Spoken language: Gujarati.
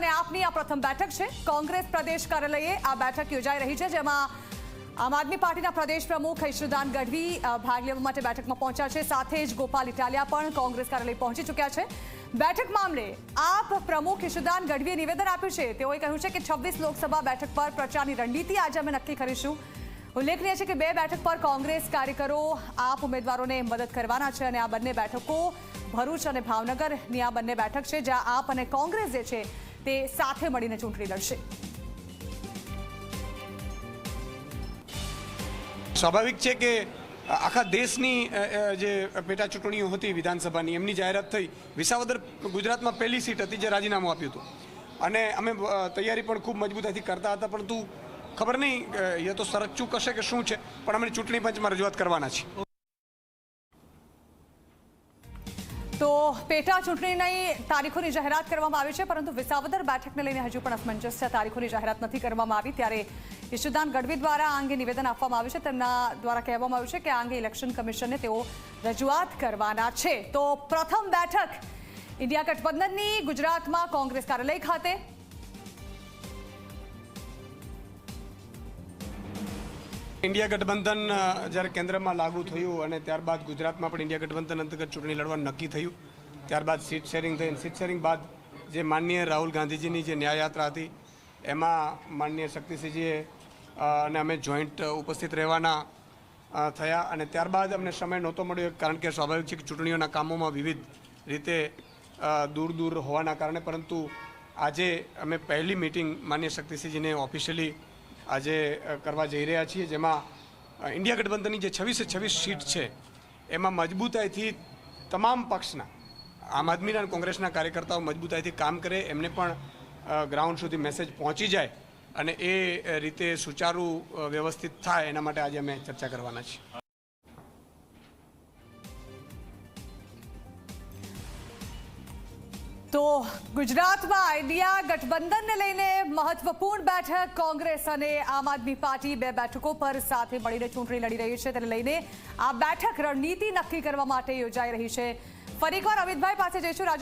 અને આપની આ પ્રથમ બેઠક છે। કોંગ્રેસ પ્રદેશ કાર્યાલયે આ બેઠક યોજાઈ રહી છે, જેમાં આમ આદમી પાર્ટીના પ્રદેશ પ્રમુખ ઈશુદાન ગઢવી ભાગ લેવા માટે બેઠકમાં પહોંચ્યા છે। સાથે જ ગોપાલ ઇટાલિયા પણ કોંગ્રેસ કાર્યાલય પહોંચી ચૂક્યા છે। બેઠક મામલે આપ પ્રમુખ ઈશુદાન ગઢવીએ નિવેદન આપ્યું છે। તેઓએ કહ્યું છે કે 26 લોકસભા બેઠક પર પ્રચારની રણનીતિ આજે અમે નક્કી કરીશું। ઉલ્લેખનીય છે કે બે બેઠક પર કોંગ્રેસ કાર્યકરો આપ ઉમેદવારોને મદદ કરવાના છે, અને આ બંને બેઠકો ભરૂચ અને ભાવનગરની આ બંને બેઠક છે, જ્યાં આપ અને કોંગ્રેસ જે છે તે સાથે મળીને ચૂંટણી લડશે। સ્વાભાવિક છે કે આખા દેશની જે પેટા ચૂંટણીઓ હતી વિધાનસભાની, એમની જાહેરાત થઈ। વિસાવદર ગુજરાતમાં પહેલી સીટ હતી જે રાજીનામું આપ્યું હતું, અને અમે તૈયારી પણ ખૂબ મજબૂતાઈથી કરતા હતા, પરંતુ ખબર નહીં એ તો શરત ચૂક હશે કે શું છે, પણ અમે ચૂંટણી પંચમાં રજૂઆત કરવાના છીએ। તો પેટા ચૂંટણીની તારીખોની જાહેરાત કરવામાં આવી છે, પરંતુ વિસાવદર બેઠકને લઈને હજુ પણ અસમંજસ છે। તારીખોની જાહેરાત નથી કરવામાં આવી, ત્યારે ઈશુદાન ગઢવી દ્વારા આ અંગે નિવેદન આપવામાં આવ્યું છે। તેમના દ્વારા કહેવામાં આવ્યું છે કે આ અંગે ઇલેક્શન કમિશનને તેઓ રજૂઆત કરવાના છે। તો પ્રથમ બેઠક ઇન્ડિયા ગઠબંધનની ગુજરાતમાં કોંગ્રેસ કાર્યાલય ખાતે। ઇન્ડિયા ગઠબંધન જ્યારે કેન્દ્રમાં લાગુ થયું અને ત્યારબાદ ગુજરાતમાં પણ ઇન્ડિયા ગઠબંધન અંતર્ગત ચૂંટણી લડવાનું નક્કી થયું, ત્યારબાદ સીટ શેરિંગ થઈ। સીટ શેરિંગ બાદ જે માનનીય રાહુલ ગાંધીજીની જે ન્યાયયાત્રા હતી, એમાં માનનીય શક્તિસિંહજીએ અને અમે જોઈન્ટ ઉપસ્થિત રહેવાના થયા, અને ત્યારબાદ અમને સમય નહોતો મળ્યો, કારણ કે સ્વાભાવિક છે કે ચૂંટણીઓના કામોમાં વિવિધ રીતે દૂર દૂર હોવાના કારણે। પરંતુ આજે અમે પહેલી મિટિંગ માનનીય શક્તિસિંહજીને ઓફિશિયલી આજે કરવા જઈ રહ્યા છીએ, જેમાં ઇન્ડિયા ગઠબંધનની જે 26 સીટ છે એમાં મજબૂતાઈથી તમામ પક્ષના આમ આદમીના અને કોંગ્રેસના કાર્યકર્તાઓ મજબૂતાઈથી કામ કરે, એમને પણ ગ્રાઉન્ડ સુધી મેસેજ પહોંચી જાય અને એ રીતે સુચારું વ્યવસ્થિત થાય, એના માટે આજે અમે ચર્ચા કરવાના છીએ। તો ગુજરાતમાં ઇન્ડિયા ગઠબંધનને લઈને મહત્વપૂર્ણ બેઠક કોંગ્રેસ અને આમ આદમી પાર્ટી બે બેઠકો પર સાથે મળીને ચૂંટણી લડી રહી છે, તેને લઈને આ બેઠક રણનીતિ નક્કી કરવા માટે યોજાઈ રહી છે। ફરી એકવાર અમિતભાઈ પાસે જઈશું। રાજુ